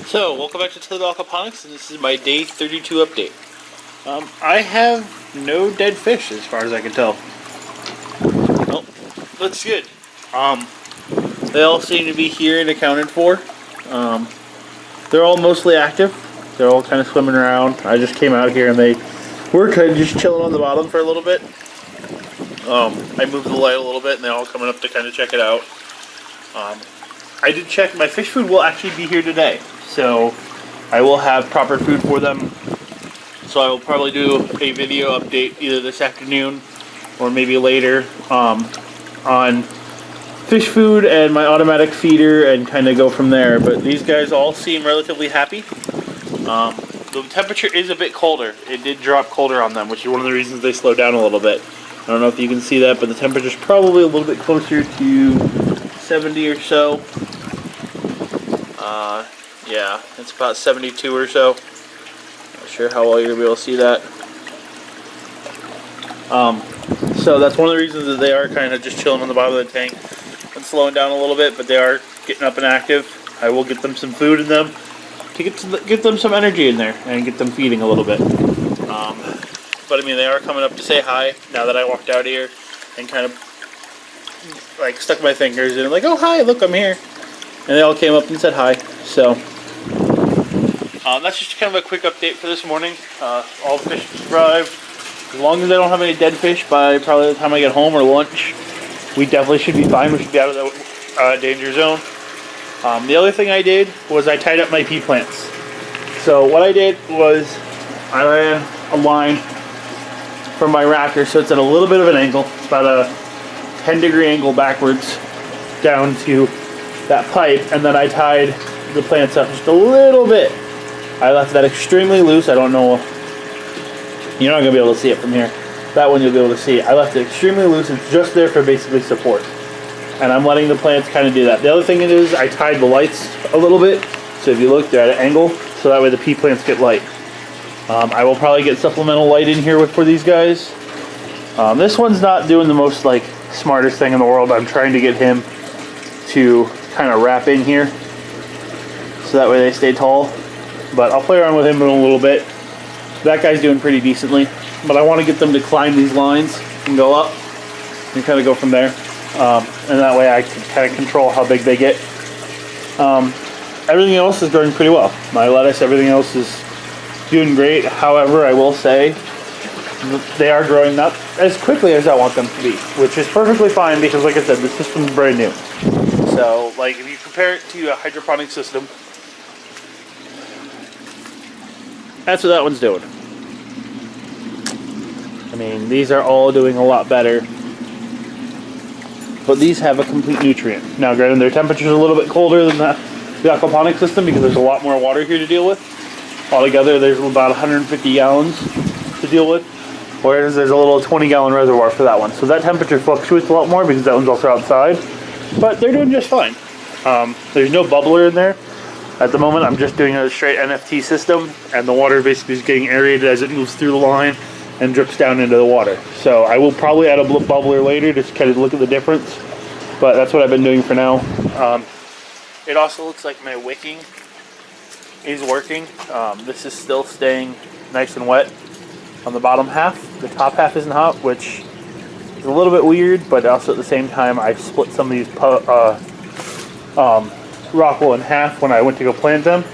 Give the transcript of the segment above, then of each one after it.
So, welcome back to Toledo Aquaponics, and this is my day 32 update. I have no dead fish as far as I can tell. Well, looks good. They all seem to be here and accounted for. They're all mostly active. They're all kind of swimming around. I just came out here and they were kind of just chilling on the bottom for a little bit. I moved the light a little bit and they're all coming up to kind of check it out. I did check, my fish food will actually be here today. So I will have proper food for them. So I will probably do a video update either this afternoon or maybe later on fish food and my automatic feeder and kind of go from there. But these guys all seem relatively happy. The temperature is a bit colder. It did drop colder on them, which is one of the reasons they slowed down a little bit. I don't know if you can see that, but the temperature is probably a little bit closer to 70 or so. Yeah, it's about 72 or so. Not sure how well you're going to be able to see that. So that's one of the reasons that they are kind of just chilling on the bottom of the tank and slowing down a little bit, but they are getting up and active. I will get them some food in them to get them some energy in there and get them feeding a little bit. But I mean, they are coming up to say hi now that I walked out here and kind of like stuck my fingers in, like, oh hi, look, I'm here. And they all came up and said hi. So that's just kind of a quick update for this morning. All the fish survived. As long as I don't have any dead fish by probably the time I get home or lunch, we definitely should be fine. We should be out of the danger zone. The other thing I did was I tied up my pea plants. So what I did was I ran a line from my raptor, so it's at a little bit of an angle. It's about a 10-degree angle backwards down to that pipe, and then I tied the plants up just a little bit. I left that extremely loose. I don't know, you're not going to be able to see it from here. That one you'll be able to see. I left it extremely loose. It's just there for basically support. And I'm letting the plants kind of do that. The other thing it is, I tied the lights a little bit. So if you look, they're at an angle, so that way the pea plants get light. I will probably get supplemental light in here for these guys. This one's not doing the most like smartest thing in the world. I'm trying to get him to kind of wrap in here so that way they stay tall. But I'll play around with him in a little bit. That guy's doing pretty decently, but I want to get them to climb these lines and go up and kind of go from there. And that way I can kind of control how big they get. Everything else is growing pretty well. My lettuce, everything else is doing great. However, I will say they are growing not as quickly as I want them to be, which is perfectly fine because, like I said, the system's brand new. So, like, if you compare it to a hydroponic system, that's what that one's doing. I mean, these are all doing a lot better, but these have a complete nutrient. Now, granted, their temperature's a little bit colder than the aquaponic system because there's a lot more water here to deal with. Altogether, there's about 150 gallons to deal with, whereas there's a little 20-gallon reservoir for that one. So that temperature fluctuates a lot more because that one's also outside, but they're doing just fine. There's no bubbler in there. At the moment, I'm just doing a straight NFT system, and the water basically is getting aerated as it moves through the line and drips down into the water. So I will probably add a bubbler later to kind of look at the difference, but that's what I've been doing for now. It also looks like my wicking is working. This is still staying nice and wet on the bottom half. The top half isn't hot, which is a little bit weird, but also at the same time, I split some of these rockwool in half when I went to go plant them,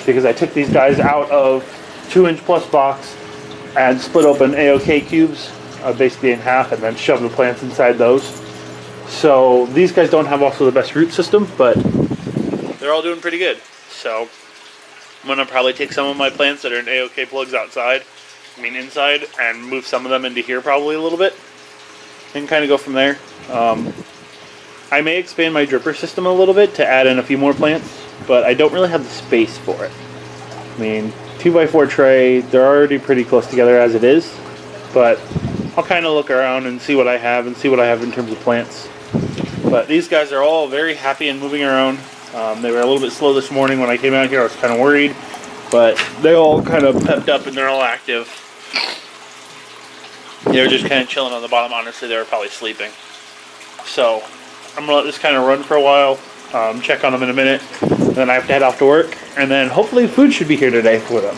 because I took these guys out of 2-inch plus box and split open AOK cubes basically in half and then shoved the plants inside those. So these guys don't have also the best root system, but they're all doing pretty good. So I'm going to probably take some of my plants that are in AOK plugs inside, and move some of them into here probably a little bit and kind of go from there. I may expand my dripper system a little bit to add in a few more plants, but I don't really have the space for it. I mean, 2x4 tray, they're already pretty close together as it is, but I'll kind of look around and see what I have and see what I have in terms of plants. But these guys are all very happy and moving around. They were a little bit slow this morning when I came out here. I was kind of worried, but they all kind of pepped up and they're all active. They were just kind of chilling on the bottom. Honestly, they were probably sleeping. So I'm going to let this kind of run for a while. check on them in a minute. And then I have to head off to work, and then hopefully food should be here today for them.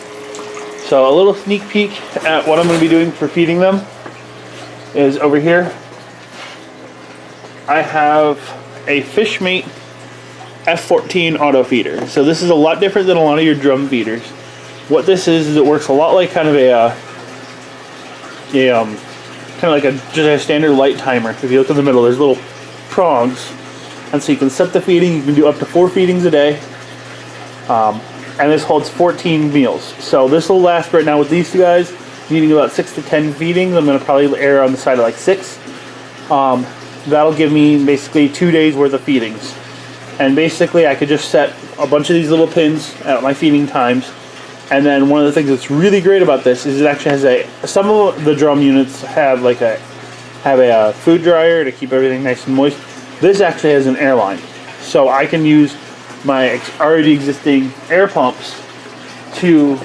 So a little sneak peek at what I'm going to be doing for feeding them is over here. I have a Fishmate F14 auto feeder. So this is a lot different than a lot of your drum feeders. What this is it works a lot like kind of just a standard light timer. If you look in the middle, there's little prongs, and so you can set the feeding. You can do up to 4 feedings a day, and this holds 14 meals. So this will last right now with these two guys needing about 6 to 10 feedings. I'm going to probably err on the side of like 6. That'll give me basically 2 days worth of feedings, and basically I could just set a bunch of these little pins at my feeding times. And then one of the things that's really great about this is it actually has some of the drum units have a food dryer to keep everything nice and moist. This actually has an air line, so I can use my already existing air pumps to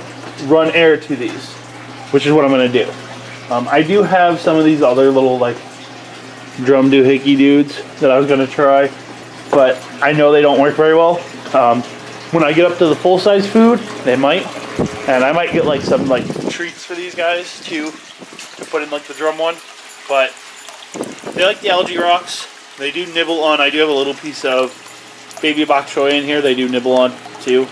run air to these, which is what I'm going to do. I do have some of these other little like drum doohickey dudes that I was going to try, but I know they don't work very well. When I get up to the full-size food, they might. And I might get like some like treats for these guys too, to put in like the drum one. But they like the algae rocks. They do nibble on. I do have a little piece of baby bok choy in here. They do nibble on too.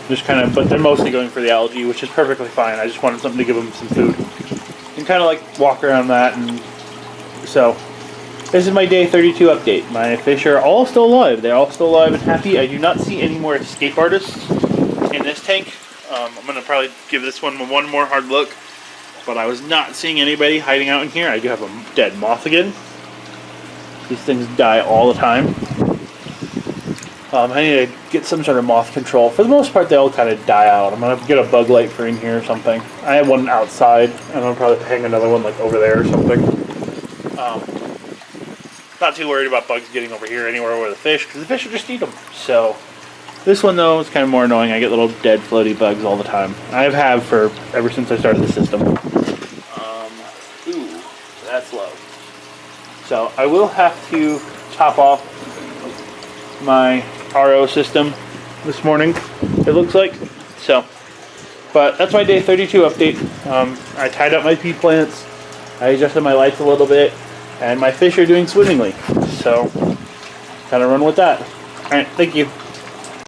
Just kind of, but they're mostly going for the algae, which is perfectly fine. I just wanted something to give them some food and kind of like walk around that. And so this is my day 32 update. My fish are all still alive. They're all still alive and happy. I do not see any more escape artists in this tank. I'm going to probably give this one more hard look, but I was not seeing anybody hiding out in here. I do have a dead moth again. These things die all the time. I need to get some sort of moth control. For the most part, they all kind of die out. I'm going to get a bug light for in here or something. I have one outside, and I'll probably hang another one like over there or something. Not too worried about bugs getting over here anywhere with the fish, because the fish will just eat them. So this one though is kind of more annoying. I get little dead floaty bugs all the time. I have for ever since I started the system. Ooh, that's low. So I will have to top off my RO system this morning, it looks like. So, but that's my day 32 update. I tied up my pea plants. I adjusted my lights a little bit, and my fish are doing swimmingly. So, kind of run with that. All right, thank you.